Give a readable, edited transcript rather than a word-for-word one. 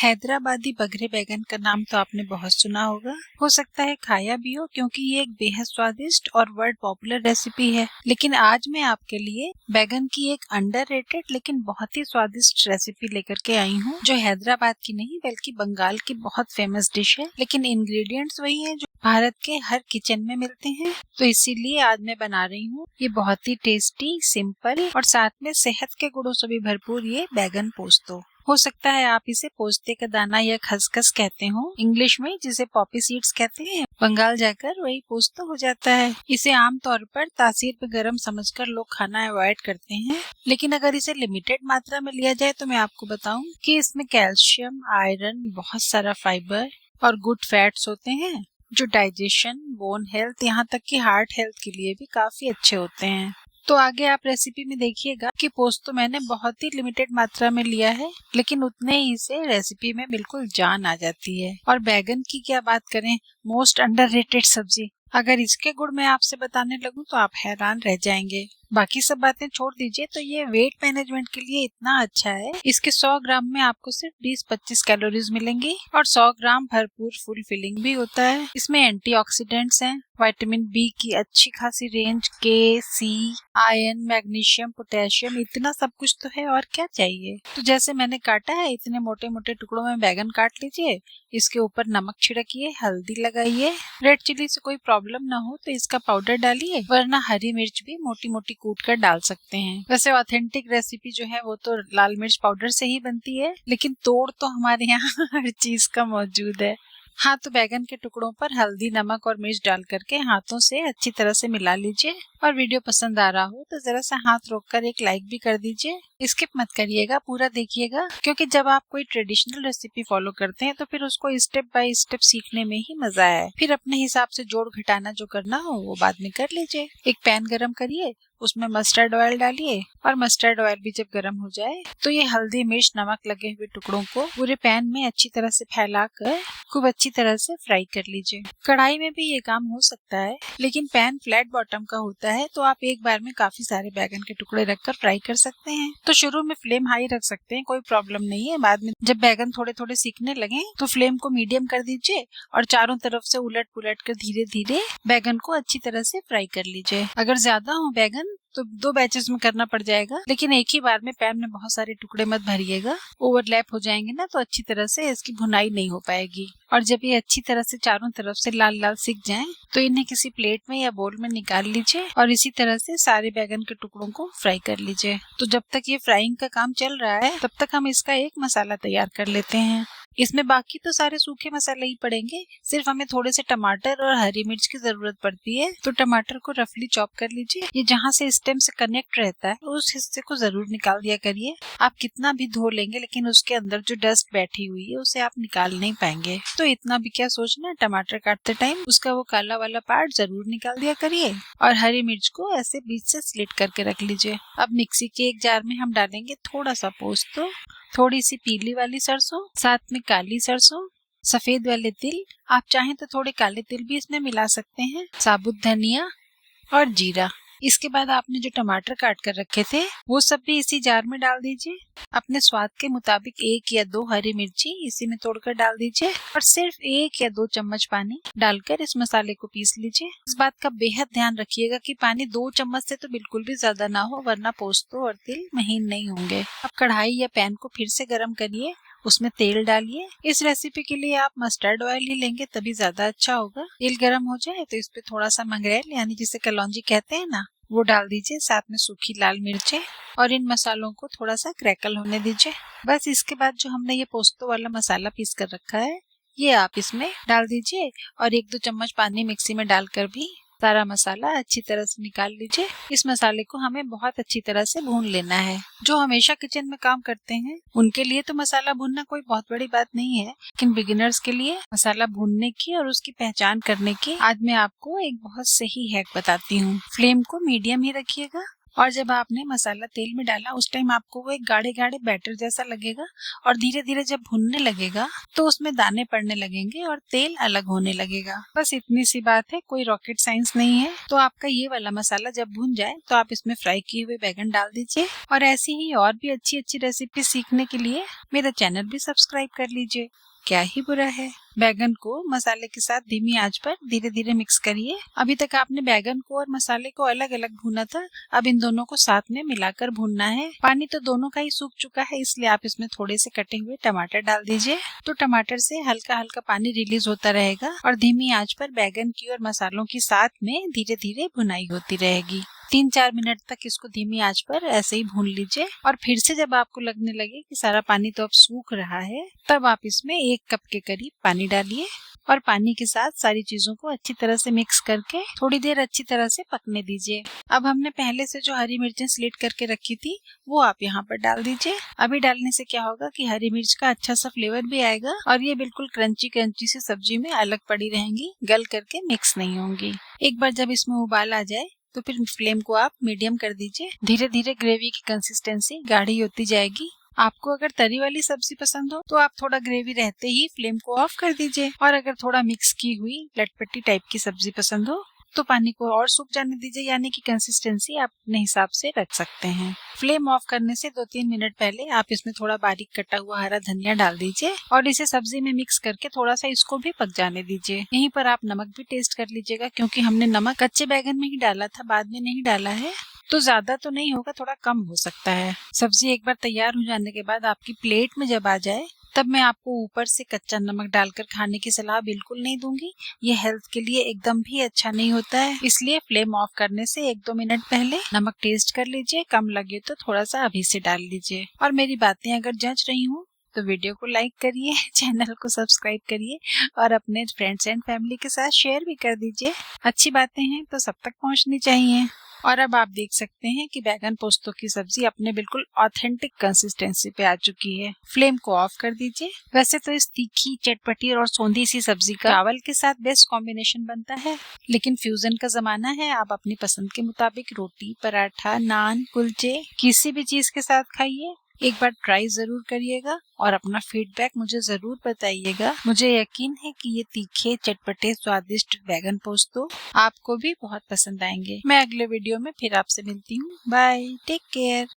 हैदराबादी बगरे बैगन का नाम तो आपने बहुत सुना होगा। हो सकता है खाया भी हो, क्योंकि ये एक बेहद स्वादिष्ट और वर्ल्ड पॉपुलर रेसिपी है। लेकिन आज मैं आपके लिए बैगन की एक अंडररेटेड लेकिन बहुत ही स्वादिष्ट रेसिपी लेकर के आई हूँ, जो हैदराबाद की नहीं बल्कि बंगाल की बहुत फेमस डिश है। लेकिन इंग्रेडिएंट्स वही हैं जो भारत के हर किचन में मिलते हैं। तो इसीलिए आज मैं बना रही हूँ ये बहुत ही टेस्टी, सिंपल और साथ में सेहत के गुणों से भी भरपूर ये बैगन पोस्तो। हो सकता है आप इसे पोस्ते का दाना या खसखस कहते हो इंग्लिश में, जिसे पॉपी सीड्स कहते हैं। बंगाल जाकर वही पोस्तो हो जाता है। इसे आमतौर पर तासीर पे गरम समझकर लोग खाना अवॉइड करते हैं, लेकिन अगर इसे लिमिटेड मात्रा में लिया जाए तो मैं आपको बताऊं कि इसमें कैल्शियम, आयरन, बहुत सारा फाइबर और गुड फैट्स होते हैं, जो डाइजेशन, बोन हेल्थ, यहाँ तक कि हार्ट हेल्थ के लिए भी काफी अच्छे होते हैं। तो आगे आप रेसिपी में देखिएगा कि पोस्तो मैंने बहुत ही लिमिटेड मात्रा में लिया है, लेकिन उतने ही से रेसिपी में बिल्कुल जान आ जाती है। और बैगन की क्या बात करें, मोस्ट अंडररेटेड सब्जी। अगर इसके गुण मैं आपसे बताने लगूं तो आप हैरान रह जाएंगे। बाकी सब बातें छोड़ दीजिए, तो ये वेट मैनेजमेंट के लिए इतना अच्छा है। इसके 100 ग्राम में आपको सिर्फ 20-25 कैलोरीज मिलेंगी और 100 ग्राम भरपूर फुल फिलिंग भी होता है। इसमें एंटीऑक्सीडेंट्स हैं, विटामिन बी की अच्छी खासी रेंज, के, सी, आयरन, मैग्नीशियम, पोटेशियम, इतना सब कुछ तो है, और क्या चाहिए। तो जैसे मैंने काटा है, इतने मोटे मोटे टुकड़ों में बैगन काट लीजिए। इसके ऊपर नमक छिड़किए, हल्दी लगाइए। रेड चिली से कोई प्रॉब्लम ना हो तो इसका पाउडर डालिए, वरना हरी मिर्च भी मोटी मोटी कूट कर डाल सकते हैं। वैसे ऑथेंटिक रेसिपी जो है वो तो लाल मिर्च पाउडर से ही बनती है, लेकिन तोड़ तो हमारे यहाँ हर चीज का मौजूद है। हाँ, तो बैगन के टुकड़ों पर हल्दी, नमक और मिर्च डाल करके हाथों से अच्छी तरह से मिला लीजिए। और वीडियो पसंद आ रहा हो तो जरा सा हाथ रोककर एक लाइक भी कर दीजिए। स्किप मत करिएगा, पूरा देखिएगा, क्योंकि जब आप कोई ट्रेडिशनल रेसिपी फॉलो करते हैं तो फिर उसको स्टेप बाय स्टेप सीखने में ही मजा है। फिर अपने हिसाब से जोड़ घटाना जो करना हो वो बाद में कर लीजिए। एक पैन गरम करिए, उसमें मस्टर्ड ऑयल डालिए, और मस्टर्ड ऑयल भी जब गर्म हो जाए तो ये हल्दी, मिर्च, नमक लगे हुए टुकड़ों को पूरे पैन में अच्छी तरह से फैलाकर खूब अच्छी तरह से फ्राई कर लीजिए। कढ़ाई में भी ये काम हो सकता है, लेकिन पैन फ्लैट बॉटम का होता है तो आप एक बार में काफी सारे बैगन के टुकड़े रखकर फ्राई कर सकते हैं। तो शुरू में फ्लेम हाई रख सकते हैं, कोई प्रॉब्लम नहीं है। बाद में जब बैगन थोड़े थोड़े सीखने लगे तो फ्लेम को मीडियम कर दीजिए और चारों तरफ से उलट पुलट कर धीरे धीरे बैगन को अच्छी तरह से फ्राई कर लीजिए। अगर ज्यादा हो बैगन तो 2 बैचेस में करना पड़ जाएगा, लेकिन एक ही बार में पैन में बहुत सारे टुकड़े मत भरिएगा। ओवरलैप हो जाएंगे ना तो अच्छी तरह से इसकी भुनाई नहीं हो पाएगी। और जब ये अच्छी तरह से चारों तरफ से लाल लाल सिक जाएं, तो इन्हें किसी प्लेट में या बोल में निकाल लीजिए और इसी तरह से सारे बैगन के टुकड़ों को फ्राई कर लीजिए। तो जब तक ये फ्राइंग का काम चल रहा है तब तक हम इसका एक मसाला तैयार कर लेते हैं। इसमें बाकी तो सारे सूखे मसाले ही पड़ेंगे, सिर्फ हमें थोड़े से टमाटर और हरी मिर्च की जरूरत पड़ती है। तो टमाटर को रफली चॉप कर लीजिए। ये जहाँ से स्टेम से कनेक्ट रहता है उस हिस्से को जरूर निकाल दिया करिए। आप कितना भी धो लेंगे लेकिन उसके अंदर जो डस्ट बैठी हुई है उसे आप निकाल नहीं पाएंगे। तो इतना भी क्या सोचना, टमाटर काटते टाइम उसका वो काला वाला पार्ट जरूर निकाल दिया करिए। और हरी मिर्च को ऐसे बीच से स्लिट करके रख लीजिए। अब मिक्सी के एक जार में हम डालेंगे थोड़ा सा पोस्तो, थोड़ी सी पीली वाली सरसों, साथ में काली सरसों, सफेद वाले तिल, आप चाहें तो थोड़े काले तिल भी इसमें मिला सकते हैं, साबुत धनिया और जीरा। इसके बाद आपने जो टमाटर काट कर रखे थे वो सब भी इसी जार में डाल दीजिए। अपने स्वाद के मुताबिक 1 या 2 हरी मिर्ची इसी में तोड़कर डाल दीजिए और सिर्फ 1 या 2 चम्मच पानी डालकर इस मसाले को पीस लीजिए। इस बात का बेहद ध्यान रखिएगा कि पानी 2 चम्मच से तो बिल्कुल भी ज्यादा ना हो, वरना पोस्तो और तिल महीन नहीं होंगे। अब कढ़ाई या पैन को फिर से गर्म करिए, उसमें तेल डालिए। इस रेसिपी के लिए आप मस्टर्ड ऑयल ही लेंगे तभी ज्यादा अच्छा होगा। तेल गर्म हो जाए तो इस पे थोड़ा सा मंगरेल यानी जिसे कलौंजी कहते हैं ना, वो डाल दीजिए, साथ में सूखी लाल मिर्चें, और इन मसालों को थोड़ा सा क्रैकल होने दीजिए। बस इसके बाद जो हमने ये पोस्तो वाला मसाला पीस कर रखा है ये आप इसमें डाल दीजिए और 1-2 चम्मच पानी मिक्सी में डालकर भी सारा मसाला अच्छी तरह से निकाल लीजिए। इस मसाले को हमें बहुत अच्छी तरह से भून लेना है। जो हमेशा किचन में काम करते हैं उनके लिए तो मसाला भूनना कोई बहुत बड़ी बात नहीं है, लेकिन बिगिनर्स के लिए मसाला भूनने की और उसकी पहचान करने की आज मैं आपको एक बहुत सही हैक बताती हूँ। फ्लेम को मीडियम ही रखिएगा और जब आपने मसाला तेल में डाला उस टाइम आपको वो एक गाढ़े गाढ़े बैटर जैसा लगेगा और धीरे धीरे जब भुनने लगेगा तो उसमें दाने पड़ने लगेंगे और तेल अलग होने लगेगा। बस इतनी सी बात है, कोई रॉकेट साइंस नहीं है। तो आपका ये वाला मसाला जब भुन जाए तो आप इसमें फ्राई किए हुए बैगन डाल दीजिए और ऐसी ही और भी अच्छी अच्छी रेसिपी सीखने के लिए मेरा चैनल भी सब्सक्राइब कर लीजिए। क्या ही बुरा है। बैगन को मसाले के साथ धीमी आंच पर धीरे धीरे मिक्स करिए। अभी तक आपने बैगन को और मसाले को अलग अलग भुना था, अब इन दोनों को साथ में मिलाकर भुनना है। पानी तो दोनों का ही सूख चुका है, इसलिए आप इसमें थोड़े से कटे हुए टमाटर डाल दीजिए। तो टमाटर से हल्का हल्का पानी रिलीज होता रहेगा और धीमी आंच पर बैगन की और मसालों की साथ में धीरे धीरे भुनाई होती रहेगी। 3-4 मिनट तक इसको धीमी आंच पर ऐसे ही भून लीजिए और फिर से जब आपको लगने लगे कि सारा पानी तो अब सूख रहा है, तब आप इसमें 1 कप के करीब पानी डालिए और पानी के साथ सारी चीजों को अच्छी तरह से मिक्स करके थोड़ी देर अच्छी तरह से पकने दीजिए। अब हमने पहले से जो हरी मिर्चें स्लिट करके रखी थी वो आप यहाँ पर डाल दीजिए। अभी डालने से क्या होगा कि हरी मिर्च का अच्छा सा फ्लेवर भी आएगा और ये बिल्कुल क्रंची क्रंची सी सब्जी में अलग पड़ी रहेंगी, गल करके मिक्स नहीं होंगी। एक बार जब इसमें उबाल आ जाए तो फिर फ्लेम को आप मीडियम कर दीजिए। धीरे धीरे ग्रेवी की कंसिस्टेंसी गाढ़ी होती जाएगी। आपको अगर तरी वाली सब्जी पसंद हो तो आप थोड़ा ग्रेवी रहते ही फ्लेम को ऑफ कर दीजिए और अगर थोड़ा मिक्स की हुई लटपटी टाइप की सब्जी पसंद हो तो पानी को और सूख जाने दीजिए, यानी कि कंसिस्टेंसी आप अपने हिसाब से रख सकते हैं। फ्लेम ऑफ करने से 2-3 मिनट पहले आप इसमें थोड़ा बारीक कटा हुआ हरा धनिया डाल दीजिए और इसे सब्जी में मिक्स करके थोड़ा सा इसको भी पक जाने दीजिए। यहीं पर आप नमक भी टेस्ट कर लीजिएगा, क्योंकि हमने नमक कच्चे बैगन में ही डाला था, बाद में नहीं डाला है, तो ज्यादा तो नहीं होगा, थोड़ा कम हो सकता है। सब्जी एक बार तैयार हो जाने के बाद आपकी प्लेट में जब आ जाए तब मैं आपको ऊपर से कच्चा नमक डालकर खाने की सलाह बिल्कुल नहीं दूंगी। ये हेल्थ के लिए एकदम भी अच्छा नहीं होता है, इसलिए फ्लेम ऑफ करने से 1-2 मिनट पहले नमक टेस्ट कर लीजिए, कम लगे तो थोड़ा सा अभी से डाल लीजिए। और मेरी बातें अगर जच रही हूँ तो वीडियो को लाइक करिए, चैनल को सब्सक्राइब करिए और अपने फ्रेंड्स एंड फैमिली के साथ शेयर भी कर दीजिए। अच्छी बातें हैं तो सब तक पहुंचनी चाहिए। और अब आप देख सकते हैं कि बैगन पोस्तो की सब्जी अपने बिल्कुल ऑथेंटिक कंसिस्टेंसी पे आ चुकी है। फ्लेम को ऑफ कर दीजिए। वैसे तो इस तीखी, चटपटी और सौंधी सी सब्जी का चावल के साथ बेस्ट कॉम्बिनेशन बनता है, लेकिन फ्यूजन का जमाना है, आप अपनी पसंद के मुताबिक रोटी, पराठा, नान, कुलचे किसी भी चीज के साथ खाइए। एक बार ट्राई जरूर करिएगा और अपना फीडबैक मुझे जरूर बताइएगा। मुझे यकीन है कि ये तीखे, चटपटे, स्वादिष्ट बैगन पोस्तो आपको भी बहुत पसंद आएंगे। मैं अगले वीडियो में फिर आपसे मिलती हूँ। Bye, take care.